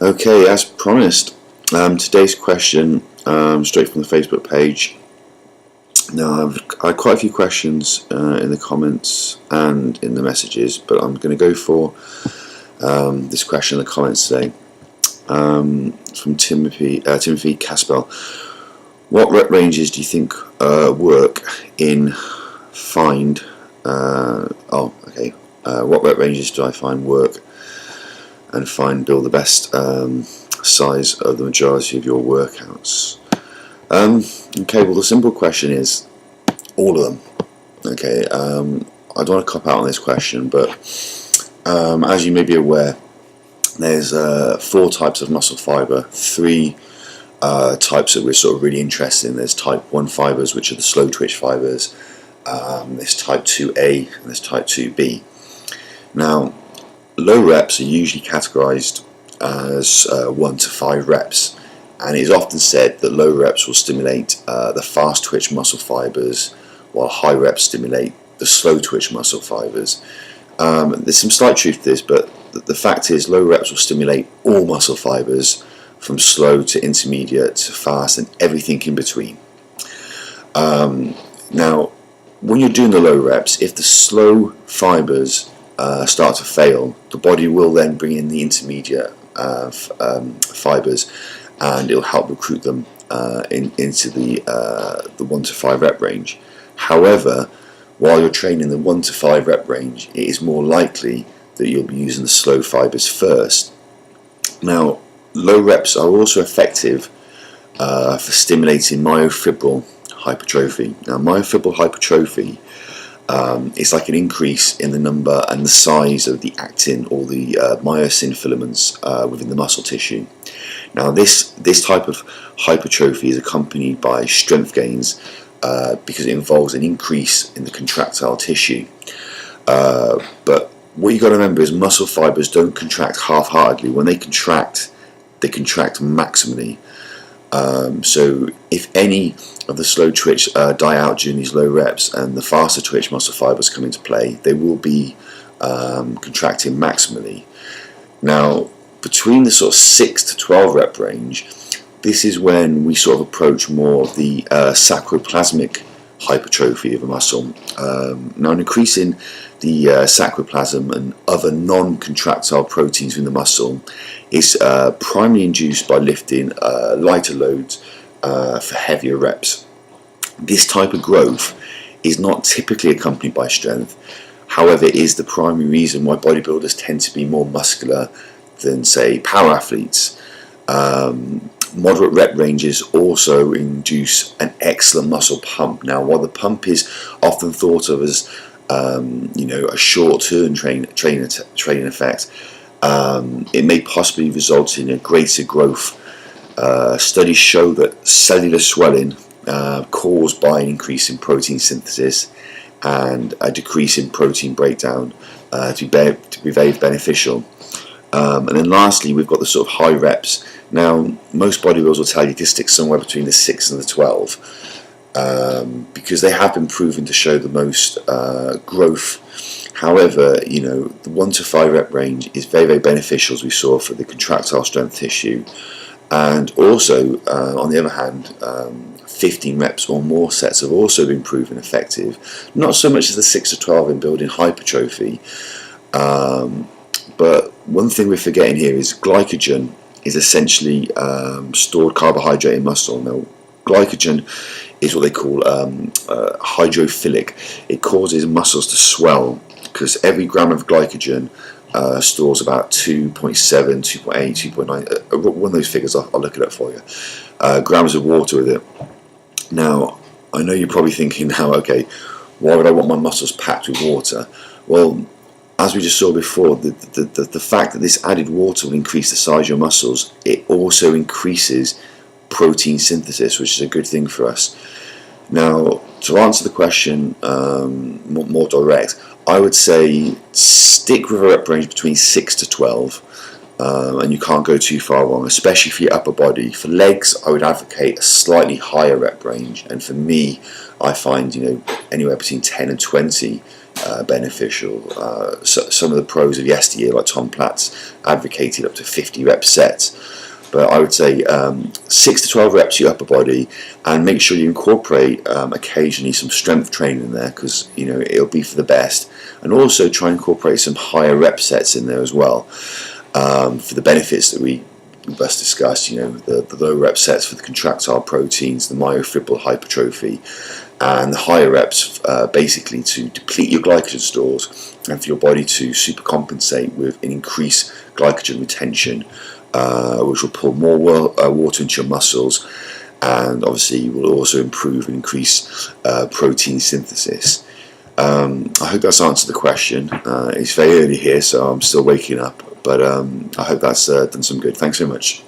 Okay, as promised, today's question, straight from the Facebook page. Now, I had quite a few questions in the comments and in the messages, but I'm going to go for this question in the comments today. From Timothy Caspel. What rep ranges do you think work in find? What rep ranges do I find work and build the best size of the majority of your workouts? Okay, well, the simple question is all of them. Okay, I don't want to cop out on this question, but as you may be aware, there's 4 types of muscle fiber, 3 types that we're sort of really interested in. There's type 1 fibers, which are the slow twitch fibers. There's type 2A and there's type 2B. Now, low reps are usually categorized as 1 to 5 reps, and it is often said that low reps will stimulate the fast twitch muscle fibers, while high reps stimulate the slow twitch muscle fibers. There's some slight truth to this, but the fact is low reps will stimulate all muscle fibers, from slow to intermediate to fast and everything in between. Now, when you're doing the low reps, if the slow fibers start to fail, the body will then bring in the intermediate fibers, and it'll help recruit them into the 1 to 5 rep range. However, while you're training the 1 to 5 rep range, it is more likely that you'll be using the slow fibers first. Now, low reps are also effective for stimulating myofibril hypertrophy. Now, myofibril hypertrophy is like an increase in the number and the size of the actin or the myosin filaments within the muscle tissue. Now, this type of hypertrophy is accompanied by strength gains because it involves an increase in the contractile tissue. But what you've got to remember is muscle fibers don't contract half-heartedly. When they contract maximally. So if any of the slow twitch die out during these low reps and the faster twitch muscle fibers come into play, they will be contracting maximally. Now, between the sort of 6 to 12 rep range, this is when we sort of approach more of the sarcoplasmic hypertrophy of a muscle. Now, an increase in the sarcoplasm and other non-contractile proteins in the muscle is primarily induced by lifting lighter loads for heavier reps. This type of growth is not typically accompanied by strength. However, it is the primary reason why bodybuilders tend to be more muscular than, say, power athletes. Moderate rep ranges also induce an excellent muscle pump. Now, while the pump is often thought of as a short-term training effect, it may possibly result in a greater growth. Studies show that cellular swelling caused by an increase in protein synthesis and a decrease in protein breakdown to be very beneficial. And then lastly, we've got the sort of high reps. Now, most bodybuilders will tell you to stick somewhere between the 6 and the 12 because they have been proven to show the most growth. However, the 1 to 5 rep range is very, very beneficial, as we saw, for the contractile strength tissue. And also, on the other hand, 15 reps or more sets have also been proven effective. Not so much as the 6 to 12 in building hypertrophy, but one thing we're forgetting here is glycogen is essentially stored carbohydrate in muscle. Now, glycogen is what they call hydrophilic. It causes muscles to swell because every gram of glycogen stores about 2.7, 2.8, 2.9, one of those figures, I'll look it up for you, grams of water with it. Now, I know you're probably thinking now, okay, why would I want my muscles packed with water? Well, as we just saw before, the fact that this added water will increase the size of your muscles, it also increases protein synthesis, which is a good thing for us. Now, to answer the question more direct, I would say stick with a rep range between 6 to 12, and you can't go too far wrong, especially for your upper body. For legs, I would advocate a slightly higher rep range, and for me, I find anywhere between 10 and 20 beneficial. Some of the pros of yesteryear, like Tom Platz, advocated up to 50 rep sets. But I would say 6 to 12 reps your upper body, and make sure you incorporate occasionally some strength training in there, because it'll be for the best. And also try and incorporate some higher rep sets in there as well, for the benefits that we just discussed. The low rep sets for the contractile proteins, the myofibril hypertrophy, and the higher reps basically to deplete your glycogen stores and for your body to supercompensate with an increased glycogen retention, which will pull more water into your muscles, and obviously will also improve and increase protein synthesis. I hope that's answered the question. It's very early here, so I'm still waking up, but I hope that's done some good. Thanks so much.